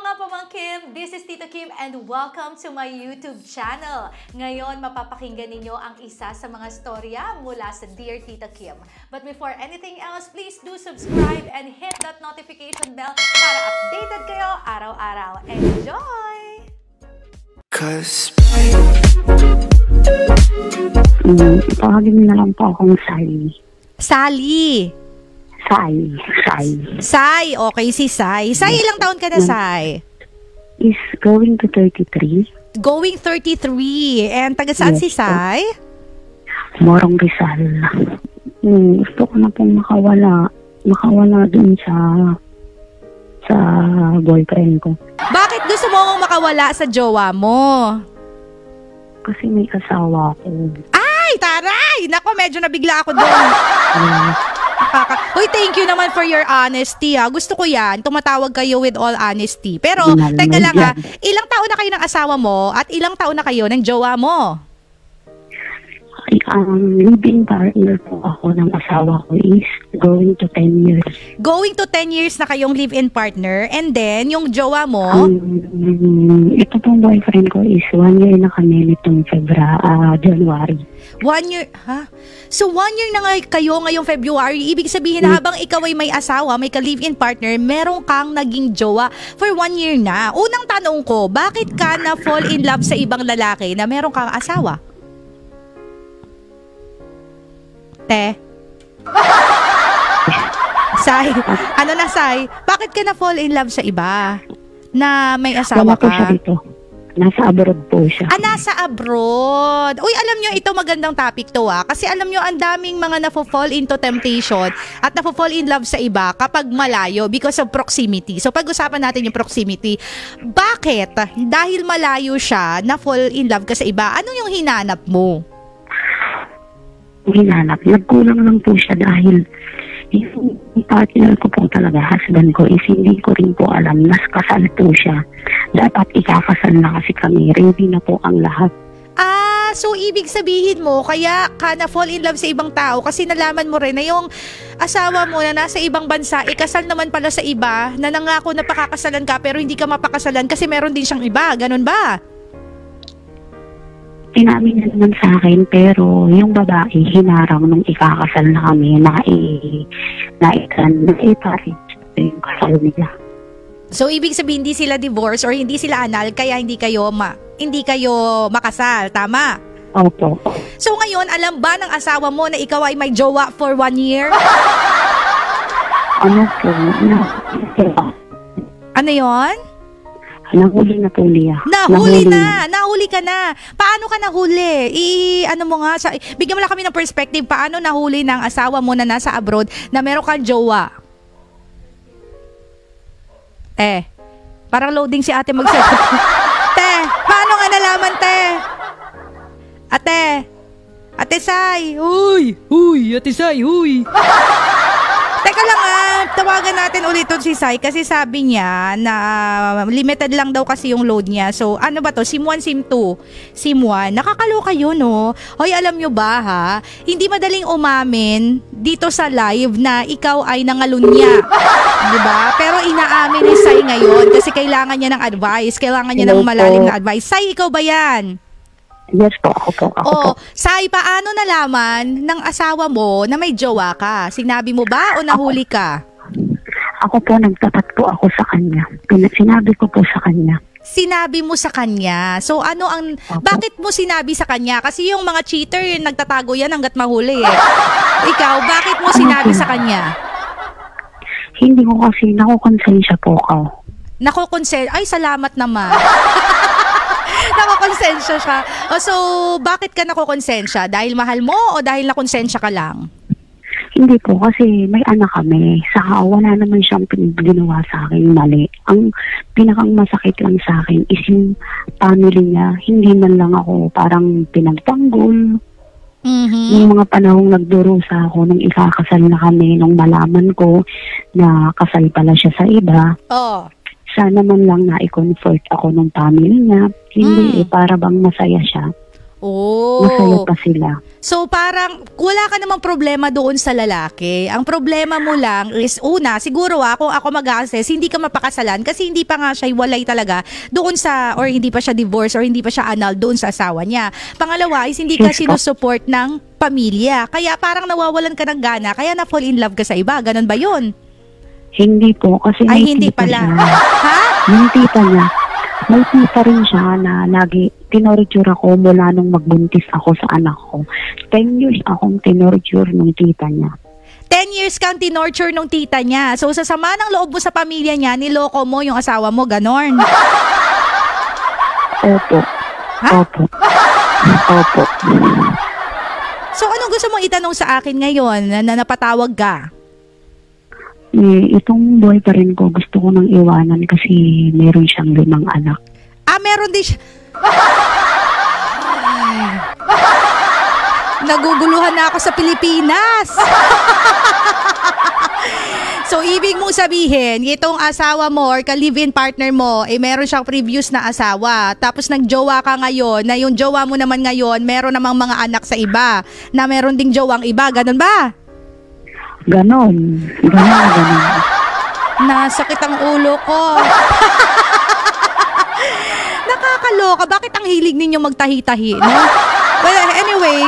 mga pamangkin! This is Tita Kim and welcome to my YouTube channel. Ngayon, mapapakinggan ninyo ang isa sa mga storya mula sa Dear Tita Kim. But before anything else, please do subscribe and hit that notification bell para updated kayo araw-araw. Enjoy! Tawagin na lang po akong Sally. Sally. Sai, okay si Sai. Sai, ilang taon ka na, Sai? Is going to 33. Going 33. And taga saan si Sai? Morong Rizal. Gusto ko na pong makawala dun sa boyfriend ko. Bakit gusto mo makawala sa jowa mo? Kasi may asawa ko. Ay, taray! Nako, medyo nabigla ako doon. Uy, thank you naman for your honesty. Gusto ko yan. Tumatawag kayo with all honesty. Pero, teka lang ilang taon na kayo ng asawa mo at ilang taon na kayo ng jowa mo? Living partner po ako ng asawa ko is going to 10 years. Going to 10 years na kayong live-in partner, and then yung jowa mo? Ito pong boyfriend ko is 1 year na kami nitong January. 1 year, ha? So 1 year na nga kayo ngayong February. Ibig sabihin na habang ikaw ay may asawa, may ka-live-in partner, meron kang naging jowa for 1 year na. Unang tanong ko, bakit ka na fall in love sa ibang lalaki na meron kang asawa? Te? Sai, ano na Sai? Bakit ka na fall in love sa iba na may asawa ka? Wala po siya dito. Nasa abroad po siya. Nasa abroad. Uy, alam nyo, ito magandang topic to Kasi alam nyo, ang daming mga nafo-fall into temptation at nafo-fall in love sa iba kapag malayo because of proximity. So pag-usapan natin yung proximity. Bakit? Dahil malayo siya, na-fall in love ka sa iba, ano yung hinanap mo? Nagkulang lang po siya dahil yung partner ko po talaga, husband ko, is hindi ko rin po alam, nas kasal po siya. Dapat ikakasal na kasi kami, ready na po ang lahat. So ibig sabihin mo, kaya ka na fall in love sa ibang tao kasi nalaman mo rin na yung asawa mo na nasa ibang bansa, ikasal naman pala sa iba, na nangako na pakakasalan ka pero hindi ka mapakasalan kasi meron din siyang iba, ganun ba? Inamin na naman sa akin, pero yung babae, hinarang nung ikakasal na kami, naiparage yung kasal nila. So, ibig sabihin, hindi sila divorce or hindi sila anal, kaya hindi kayo makasal, tama? Opo. So, ngayon, alam ba ng asawa mo na ikaw ay may jowa for 1 year? Ano po? Ano yon? Nahuli na po niya. Nahuli ka na. Paano ka nahuli? Bigyan mo lang kami ng perspective. Paano nahuli ng asawa mo na nasa abroad na meron kang jowa? Parang loading si ate magsagot. Paano nga nalaman, Ate Sai. Ate Sai, Teka lang tawagan natin ulit si Sai kasi sabi niya na limited lang daw kasi yung load niya. So, ano ba to? SIM 1, SIM 2. SIM 1. Nakakaloka yun, no? Hoy, alam nyo ba, hindi madaling umamin dito sa live na ikaw ay nangalunya. Diba? Pero inaamin ni Sai ngayon kasi kailangan niya ng advice. Kailangan niya ng malalim na advice. Sai, ikaw ba yan? Yes po, ako po. Sai, paano nalaman ng asawa mo na may jowa ka? Sinabi mo ba o nahuli ka? Ako po, nagtapat po ako sa kanya. Sinabi ko po sa kanya. Sinabi mo sa kanya. So bakit mo sinabi sa kanya? Kasi yung mga cheater, nagtatago yan hanggat mahuli Ikaw, bakit mo sinabi sa kanya? Hindi ko kasi, nakukonsensya po ako. Ay, salamat naman. Nakukonsensya siya. So, bakit ka nakukonsensya? Dahil mahal mo o dahil nakonsensya ka lang? Hindi po, kasi may anak kami. Saka wala naman siyang ginawa sa akin mali. Ang pinakang masakit lang sa akin is yung family niya. Hindi man lang ako parang pinagtanggol. Yung mga panahong nagdurusa ako nung ikakasal na kami, nung malaman ko na kasal pala siya sa iba. Sana man lang na i-comfort ako ng family niya. Hindi para bang masaya siya. Masaya pa sila. So parang wala ka namang problema doon sa lalaki. Ang problema mo lang is una, siguro kung ako mag-assess, hindi ka mapakasalan kasi hindi pa nga siya walay talaga doon sa, or hindi pa siya divorce or hindi pa siya annul doon sa asawa niya. Pangalawa is hindi ka sinusupport ng pamilya. Kaya parang nawawalan ka ng gana, kaya na-fall in love ka sa iba. Ganon ba yun? Hindi po, kasi Ay, may hindi tita pala. siya. Ha? Yung tita niya, may tita rin siya na lagi tinorture ako mula nung magbuntis ako sa anak ko. 10 years akong tinorture ng tita niya. 10 years kang tinorture nung tita niya. So sa sama ng loob mo sa pamilya niya, niloko mo yung asawa mo, ganon. Opo. Ha? Opo. Opo. So anong gusto mong itanong sa akin ngayon na napatawag ka? Itong boyfriend ko, gusto ko nang iwanan kasi meron siyang 5 anak. Meron din siya. Ay. Naguguluhan na ako sa Pilipinas. So, ibig mong sabihin, itong asawa mo or ka-live-in partner mo, meron siyang previous na asawa. Tapos nagjowa ka ngayon, na yung jowa mo naman ngayon, meron namang mga anak sa iba, na meron ding jowang iba. Ganun ba? Ganon. Nasakit ang ulo ko. Nakakaloka. Bakit ang hilig ninyo magtahi-tahi, no? Well, anyway,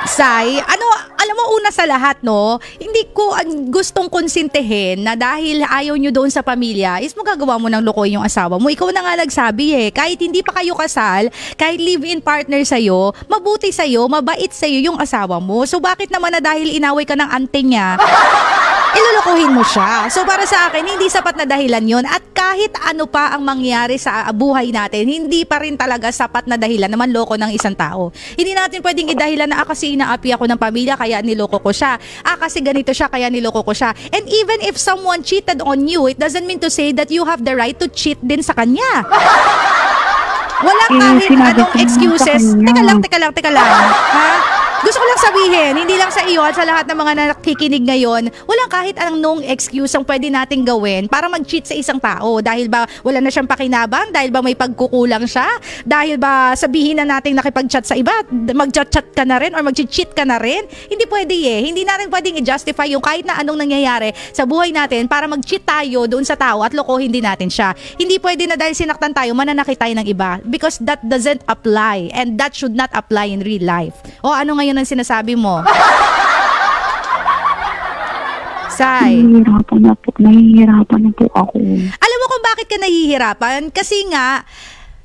Sai, alam mo una sa lahat, no? Hindi ko gustong konsintihin na dahil ayaw nyo doon sa pamilya, is magagawa mo ng lokoy yung asawa mo. Ikaw na nga nagsabi kahit hindi pa kayo kasal, kahit live-in partner sa'yo, mabuti sa'yo, mabait sa'yo yung asawa mo. So bakit naman na dahil inaway ka ng ante niya, ilulukuhin mo siya? So para sa akin, hindi sapat na dahilan yon. At kahit ano pa ang mangyari sa buhay natin, hindi pa rin talaga sapat na dahilan naman loko ng isang tao. Hindi natin pwedeng idahilan na kasi inaapi ako ng pamilya kaya niloko ko siya. Kasi ganito siya kaya niloko ko siya. And even if someone cheated on you, it doesn't mean to say that you have the right to cheat din sa kanya. Walang kahit anong excuses. Teka lang. Ha? Gusto ko lang sabihin, hindi lang sa iyo at sa lahat ng mga nakikinig ngayon, walang kahit anong excuse ang pwede nating gawin para mag-cheat sa isang tao. Dahil ba wala na siyang pakinabang? Dahil ba may pagkukulang siya? Dahil ba sabihin na nating nakipag-chat sa iba, mag-chat ka na rin or mag-cheat ka na rin? Hindi pwede Hindi natin pwedeng i-justify yung kahit na anong nangyayari sa buhay natin para mag-cheat tayo doon sa tao at lokohin din natin siya. Hindi pwede na dahil sinaktan tayo, mananakit tayo ng iba. Because that doesn't apply and that should not apply in real life. O ano ngayon ang sinasabi mo? Sai. Nahihirapan na po ako. Alam mo kung bakit ka nahihirapan? Kasi nga,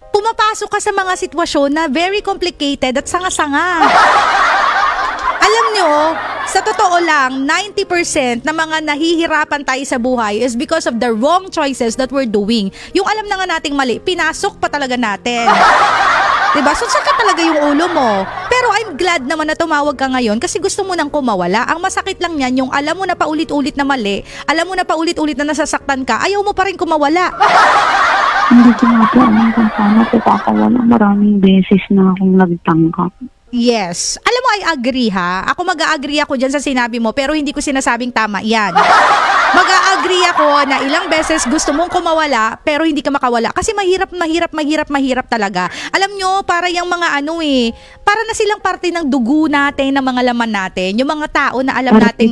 pumapasok ka sa mga sitwasyon na very complicated at sanga-sanga. Alam nyo, sa totoo lang, 90% na mga nahihirapan tayo sa buhay is because of the wrong choices that we're doing. Yung alam na nga nating mali, pinasok pa talaga natin. Diba? So, sakit talaga yung ulo mo. Pero I'm glad naman na tumawag ka ngayon kasi gusto mo nang kumawala. Ang masakit lang yan, yung alam mo na paulit-ulit na mali, alam mo na paulit-ulit na nasasaktan ka, ayaw mo pa rin kumawala. Hindi ko nga po alam kung paano ko kakawala. Maraming beses na akong nagtangkap. Yes. Alam mo, I agree ha. Ako mag-a-agree ako dyan sa sinabi mo, pero hindi ko sinasabing tama yan. Mag-a-agree ako na ilang beses gusto mong kumawala, pero hindi ka makawala. Kasi mahirap talaga. Alam nyo, para yung mga para na silang parte ng dugo natin, ng mga laman natin. Yung mga tao na alam nating,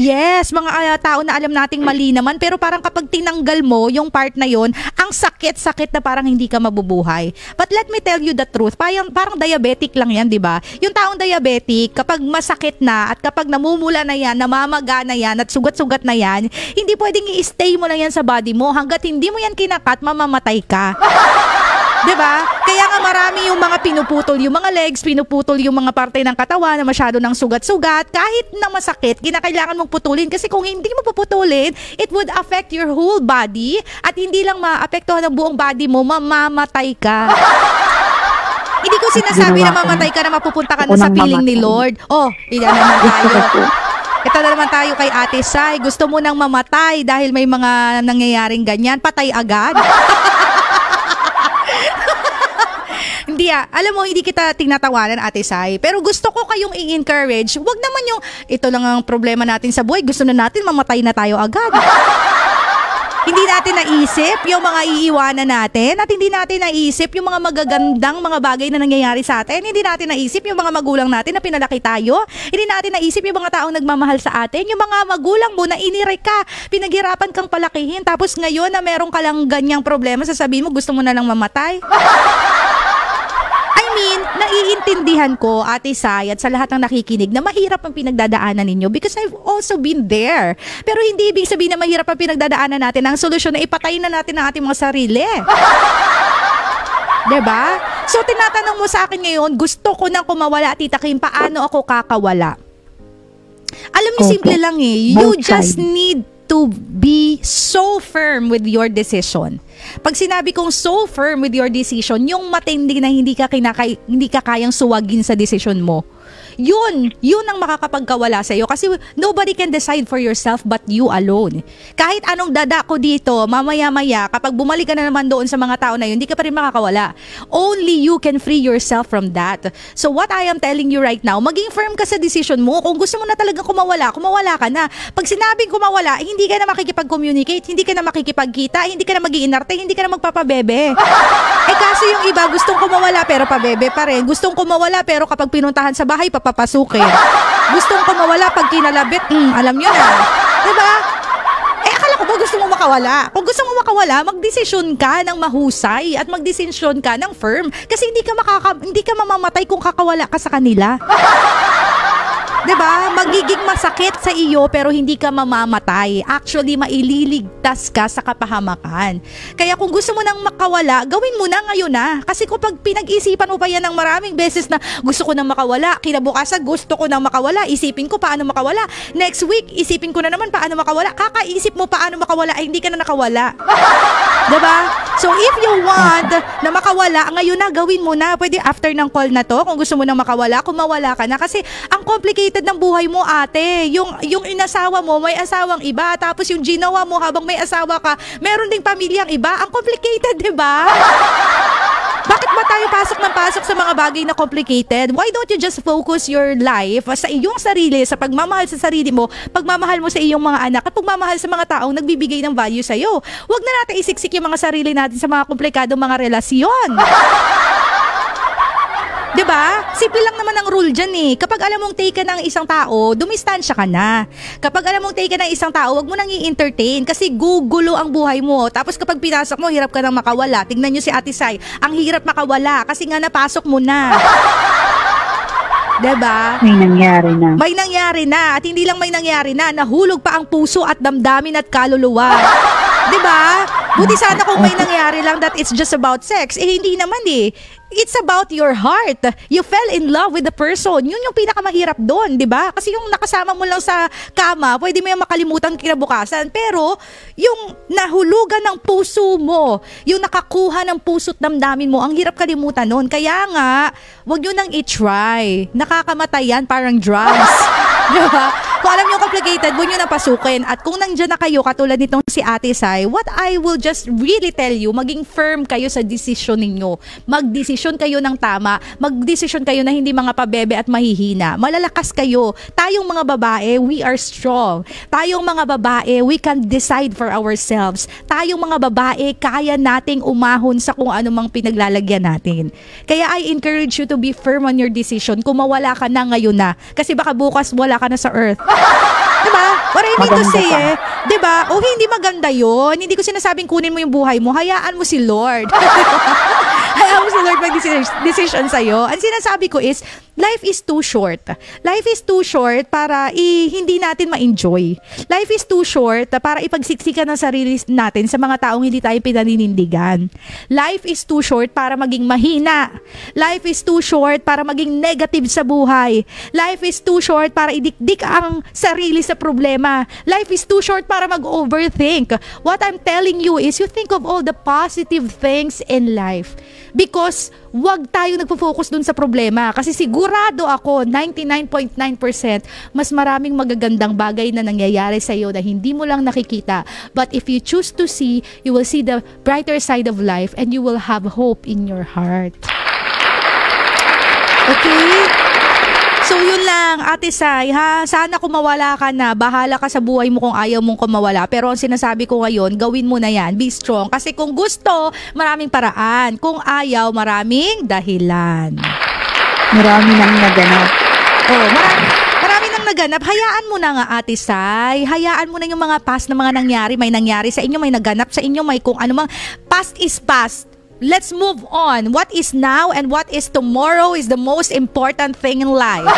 yes, mga tao na alam nating mali naman, pero parang kapag tinanggal mo yung part na yon, ang sakit-sakit na parang hindi ka mabubuhay. But let me tell you the truth, parang diabetic lang yan, di ba? Yung taong diabetic, kapag masakit na at kapag namumula na yan, namamaga na yan at sugat-sugat na yan, hindi pwedeng i-stay mo lang yan sa body mo hanggat hindi mo yan kinakat, mamamatay ka. Diba? Kaya nga marami yung mga pinuputol yung mga legs, pinuputol yung mga parte ng katawan na masyado ng sugat-sugat. Kahit na masakit, kinakailangan mong putulin kasi kung hindi mo puputulin, it would affect your whole body at hindi lang maapektuhan ang buong body mo, mamamatay ka. Hindi ko sinasabi na mamatay ka na mapupunta ka na sa piling ni Lord. Oh, ilan naman tayo. Ito na naman tayo kay Ate Sai. Gusto mo nang mamatay dahil may mga nangyayaring ganyan. Patay agad. Hindi alam mo, hindi kita tinatawanan Ate Sai. Pero gusto ko kayong i-encourage. Huwag naman yung, ito lang ang problema natin sa buhay. Gusto na natin mamatay na tayo agad. Hindi natin naisip yung mga iiwanan natin at hindi natin naisip yung mga magagandang mga bagay na nangyayari sa atin. Hindi natin naisip yung mga magulang natin na pinalaki tayo. Hindi natin naisip yung mga taong nagmamahal sa atin. Yung mga magulang mo na inire ka, pinaghirapan kang palakihin. Tapos ngayon na meron ka lang ganyang problema, sasabihin mo gusto mo na lang mamatay. Naiintindihan ko, Ate Sai, at sa lahat ng nakikinig na mahirap ang pinagdadaanan ninyo because I've also been there. Pero hindi ibig sabihin na mahirap ang pinagdadaanan natin. Ang solusyon na ipatayin na natin ang ating mga sarili. Diba? So, tinatanong mo sa akin ngayon, gusto ko nang kumawala, Tita Kim, paano ako kakawala? Alam niyo, simple lang eh. You just need to be so firm with your decision. Pag sinabi kong so firm with your decision, yung matindi na hindi ka kayang suwagin sa decision mo. Yun ang makakapagkawala sa iyo kasi nobody can decide for yourself but you alone. Kahit anong dadako dito, mamaya-maya, kapag bumalik ka na naman doon sa mga tao na yun, hindi ka pa rin makakawala. Only you can free yourself from that. So what I am telling you right now, maging firm ka sa decision mo. Kung gusto mo na talagang kumawala ka na. Pag sinabing kumawala, hindi ka na makikipag-communicate, hindi ka na makikipagkita, hindi ka na mag-iinarte, hindi ka na magpapabebe. Kaso yung iba, gustong kumawala pero pabebe pa rin. Gustong kumawala pero kapag pinuntahan sa bahay, papapasukin. Gustong kumawala pag kinalabit, alam nyo na. Diba? Akala ko ba gusto mo makawala? Kung gusto mo makawala, magdesisyon ka ng mahusay at magdesisyon ka ng firm. Kasi hindi ka mamamatay kung kakawala ka sa kanila. Diba? Magiging masakit sa iyo pero hindi ka mamamatay. Actually, maililigtas ka sa kapahamakan. Kaya kung gusto mo nang makawala, gawin mo na ngayon na. Kasi kung pag pinag-isipan mo pa yan ng maraming beses na gusto ko nang makawala, kinabukasan gusto ko nang makawala, isipin ko paano makawala. Next week, isipin ko na naman paano makawala. Kakaisip mo paano makawala ay hindi ka na nakawala. Diba? So if you want na makawala, ngayon na gawin mo na. Pwede after ng call na to, kung gusto mo nang makawala, kumawala ka na. Kasi ang complicated ng buhay mo, ate. Yung inasawa mo, may asawang iba. Tapos yung ginawa mo habang may asawa ka, meron ding pamilyang iba. Ang complicated, diba? Bakit ba tayo pasok sa mga bagay na complicated? Why don't you just focus your life sa iyong sarili, sa pagmamahal sa sarili mo, pagmamahal mo sa iyong mga anak, at pagmamahal sa mga taong nagbibigay ng value sa iyo? Huwag na natin isiksik yung mga sarili natin sa mga komplikadong mga relasyon. Diba? Simple lang naman ang rule dyan eh. Kapag alam mong take ka ng isang tao, dumistansya ka na. Kapag alam mong take ka ng isang tao, wag mo nang i-entertain kasi gugulo ang buhay mo. Tapos kapag pinasok mo, hirap ka nang makawala. Tingnan nyo si Ate Sai, ang hirap makawala kasi nga napasok mo na. Diba? May nangyari na. May nangyari na. At hindi lang may nangyari na, nahulog pa ang puso at damdamin at kaluluwa. Diba? Buti sana kung may nangyari lang that it's just about sex. Hindi naman eh. It's about your heart. You fell in love with the person. Yun yung pinakamahirap doon, di ba? Kasi yung nakasama mo lang sa kama, pwede mo yung makalimutan kinabukasan. Pero, yung nahulugan ng puso mo, yung nakakuha ng puso't damdamin mo, ang hirap kalimutan noon. Kaya nga, wag nyo nang i-try. Nakakamatay yan, parang drugs. Diba? Kung alam nyo complicated, huwag nyo na pasukin. At kung nandiyan na kayo, katulad nitong si Ate Sai, what I will just really tell you, maging firm kayo sa desisyon ninyo. Magdesisyon kayo ng tama. Magdesisyon kayo na hindi mga pabebe at mahihina. Malalakas kayo. Tayong mga babae, we are strong. Tayong mga babae, we can decide for ourselves. Tayong mga babae, kaya nating umahon sa kung anumang pinaglalagyan natin. Kaya I encourage you to be firm on your decision. Kung mawala ka na ngayon na. Kasi baka bukas wala ka na sa earth. Diba? What I mean to say diba? O hindi maganda yun. Hindi ko sinasabing kunin mo yung buhay mo. Hayaan mo si Lord. Hayaan mo si Lord mag-decision sa'yo. Ang sinasabi ko is, life is too short. Life is too short para hindi natin ma-enjoy. Life is too short para ipagsiksikan ng sarili natin sa mga taong hindi tayo pinaninindigan. Life is too short para maging mahina. Life is too short para maging negative sa buhay. Life is too short para idikdik ang sarili sa problema. Life is too short para mag-overthink. What I'm telling you is you think of all the positive things in life. Because wag tayo nagpo-focus dun sa problema. Kasi sigurado ako, 99.9% mas maraming magagandang bagay na nangyayari sa iyo na hindi mo lang nakikita. But if you choose to see, you will see the brighter side of life and you will have hope in your heart. Okay? So So yun lang, Ate Sai, ha? Sana kung mawala ka na, bahala ka sa buhay mo kung ayaw mong kumawala. Pero ang sinasabi ko ngayon, gawin mo na yan. Be strong. Kasi kung gusto, maraming paraan. Kung ayaw, maraming dahilan. Marami nang naganap. Oh, marami nang naganap. Hayaan mo na nga, Ate Sai. Hayaan mo na yung mga past na mga nangyari. May nangyari sa inyo, may naganap sa inyo, may kung ano mang. Past is past. Let's move on. What is now and what is tomorrow is the most important thing in life.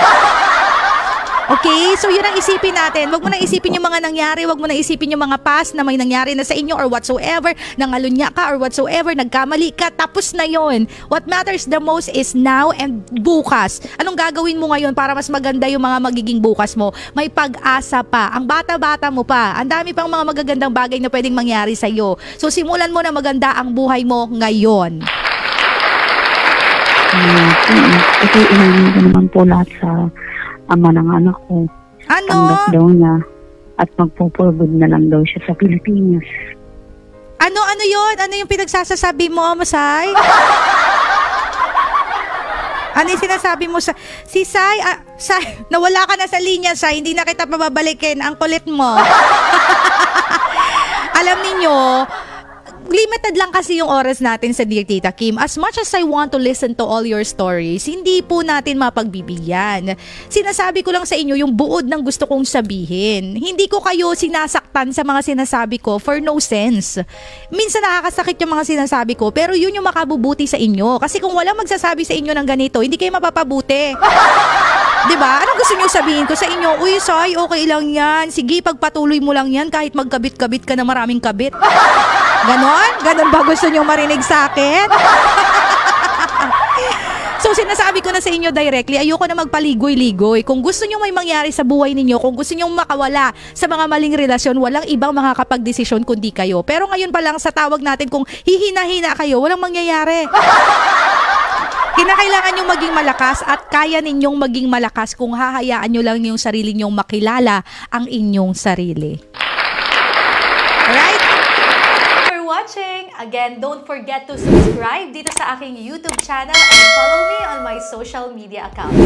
Okay? So yun ang isipin natin. Wag mo na isipin yung mga nangyari. Wag mo na isipin yung mga past na may nangyari na sa inyo or whatsoever. Nangalunya ka or whatsoever. Nagkamali ka. Tapos na yun. What matters the most is now and bukas. Anong gagawin mo ngayon para mas maganda yung mga magiging bukas mo? May pag-asa pa. Ang bata-bata mo pa. Ang dami pang mga magagandang bagay na pwedeng mangyari sa'yo. So simulan mo na maganda ang buhay mo ngayon. Ito inamin ko naman po lahat sa ama ng anak ko. Ano? Tanggap daw niya at magpo-forward na lang daw siya sa Pilipinas. Ano yun? Ano yung pinagsasasabi mo, Masay? Ano yung sinasabi mo sa... Si Sai, Sai, nawala ka na sa linya, Sai. Hindi na kita pababalikin. Ang kulit mo. Alam niyo, limited lang kasi yung oras natin sa Dear Tita Kim. As much as I want to listen to all your stories, hindi po natin mapagbibigyan. Sinasabi ko lang sa inyo yung buod ng gusto kong sabihin. Hindi ko kayo sinasaktan sa mga sinasabi ko for no sense. Minsan nakakasakit yung mga sinasabi ko, pero yun yung makabubuti sa inyo. Kasi kung walang magsasabi sa inyo ng ganito, hindi kayo mapapabuti. Diba? Anong gusto nyo sabihin ko sa inyo? Uy, Sai, okay lang yan. Sige, pagpatuloy mo lang yan kahit magkabit-kabit ka na maraming kabit. Ganon? Ganon ba gusto nyo marinig sa akin? So, sinasabi ko na sa inyo directly, ayoko na magpaligoy-ligoy. Kung gusto nyo may mangyari sa buhay ninyo, kung gusto nyo makawala sa mga maling relasyon, walang ibang makakapag-desisyon kundi kayo. Pero ngayon pa lang sa tawag natin, kung hihina-hina kayo, walang mangyayari. Kinakailangan nyong maging malakas at kaya ninyong maging malakas kung hahayaan nyo lang yung sarili nyong makilala ang inyong sarili. Alright? For watching. Again, don't forget to subscribe dito sa aking YouTube channel and follow me on my social media accounts.